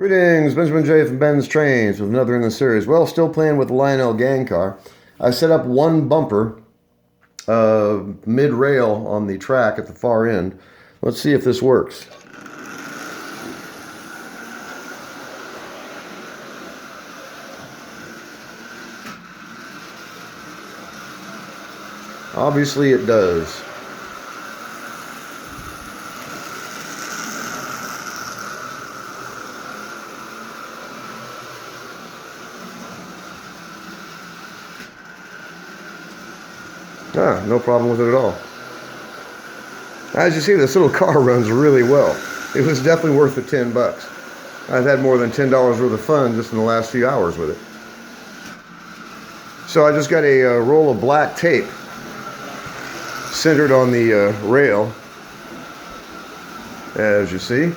Greetings, Benjamin J from Ben's Trains with another in the series. Well, still playing with the Lionel gang car. I set up one bumper mid-rail on the track at the far end. Let's see if this works. Obviously it does. No problem with it at all. As you see, this little car runs really well. It was definitely worth the 10 bucks. I've had more than $10 worth of fun just in the last few hours with it. So I just got a roll of black tape centered on the rail, as you see.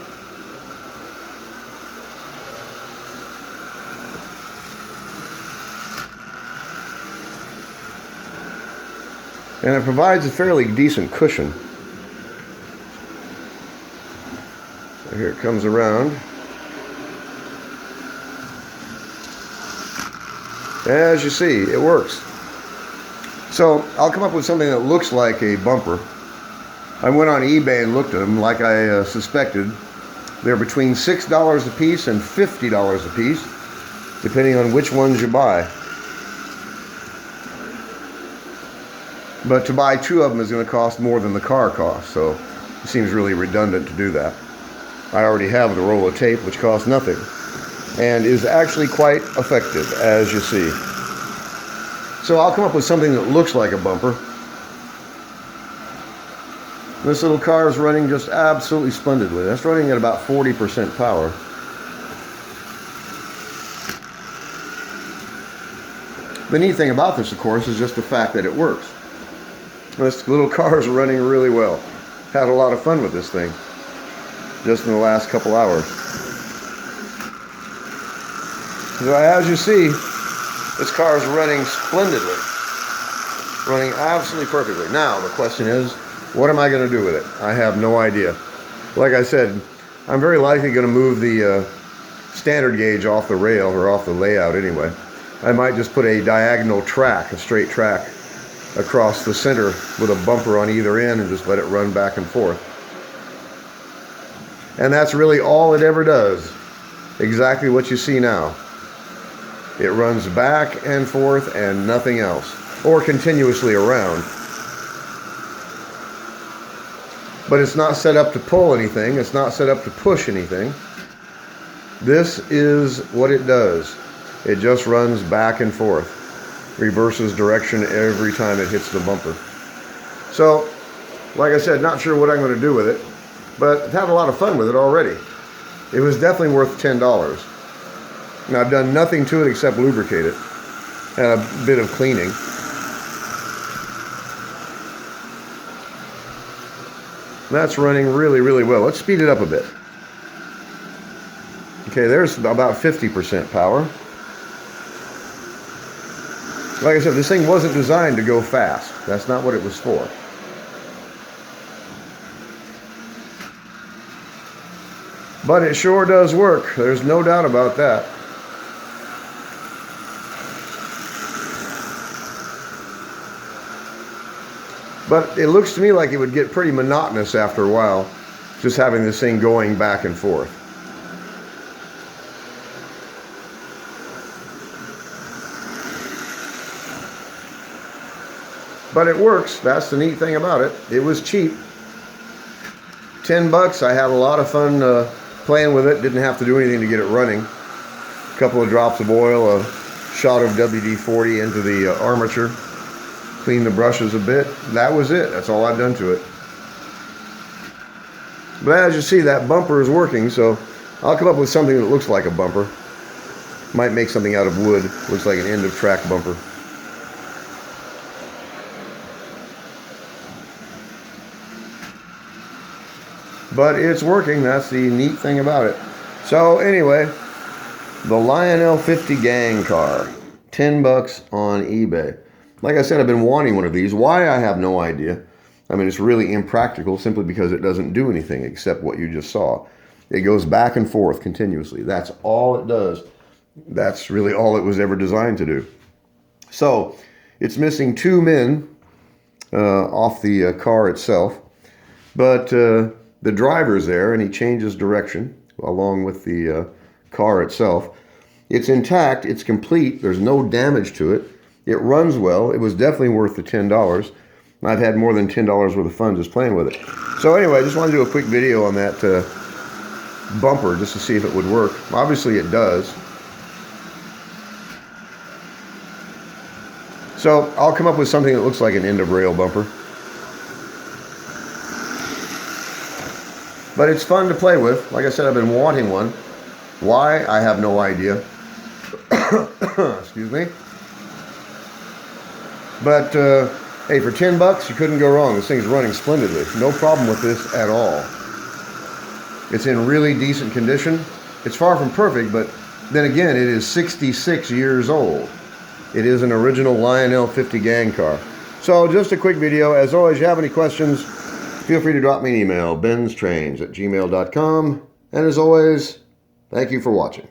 And it provides a fairly decent cushion. So here it comes around. As you see, it works. So I'll come up with something that looks like a bumper. I went on eBay and looked at them like I suspected. They're between $6 a piece and $50 a piece, depending on which ones you buy. But to buy two of them is going to cost more than the car costs, so it seems really redundant to do that. I already have the roll of tape, which costs nothing, and is actually quite effective, as you see. So I'll come up with something that looks like a bumper. This little car is running just absolutely splendidly. That's running at about 40% power. The neat thing about this, of course, is just the fact that it works. This little car is running really well. Had a lot of fun with this thing just in the last couple hours. So as you see, this car is running splendidly. Running absolutely perfectly. Now the question is, what am I going to do with it? I have no idea. Like I said, I'm very likely going to move the standard gauge off the rail, or off the layout anyway. I might just put a diagonal track, a straight track, across the center with a bumper on either end and just let it run back and forth. And that's really all it ever does. Exactly what you see now. It runs back and forth and nothing else, or continuously around. But it's not set up to pull anything. It's not set up to push anything. This is what it does. It just runs back and forth. Reverses direction every time it hits the bumper. So, like I said, not sure what I'm going to do with it, but I've had a lot of fun with it already. It was definitely worth $10. Now, I've done nothing to it except lubricate it and a bit of cleaning. That's running really, really well. Let's speed it up a bit. Okay, there's about 50% power. Like I said, this thing wasn't designed to go fast. That's not what it was for. But it sure does work. There's no doubt about that. But it looks to me like it would get pretty monotonous after a while, just having this thing going back and forth. But it works. That's the neat thing about it. It was cheap. 10 bucks. I had a lot of fun playing with it. Didn't have to do anything to get it running. A couple of drops of oil, a shot of WD-40 into the armature. Clean the brushes a bit. That was it. That's all I've done to it. But as you see, that bumper is working, so I'll come up with something that looks like a bumper. Might make something out of wood. Looks like an end of track bumper. But it's working. That's the neat thing about it. So anyway, the Lionel 50 gang car, 10 bucks on eBay. Like I said, I've been wanting one of these. Why, I have no idea. I mean, it's really impractical simply because it doesn't do anything except what you just saw. It goes back and forth continuously. That's all it does. That's really all it was ever designed to do. So it's missing 2 men off the car itself, but the driver's there, and he changes direction along with the car itself. It's intact. It's complete. There's no damage to it. It runs well. It was definitely worth the $10. I've had more than $10 worth of fun just playing with it. So anyway, I just want to do a quick video on that bumper just to see if it would work. Obviously it does. So I'll come up with something that looks like an end of rail bumper. But it's fun to play with. Like I said, I've been wanting one. Why? I have no idea. Excuse me. But hey, for $10, you couldn't go wrong. This thing's running splendidly. No problem with this at all. It's in really decent condition. It's far from perfect, but then again, it is 66 years old. It is an original Lionel 50 gang car. So just a quick video. As always, if you have any questions, feel free to drop me an email, BENZTRAINZ@gmail.com. And as always, thank you for watching.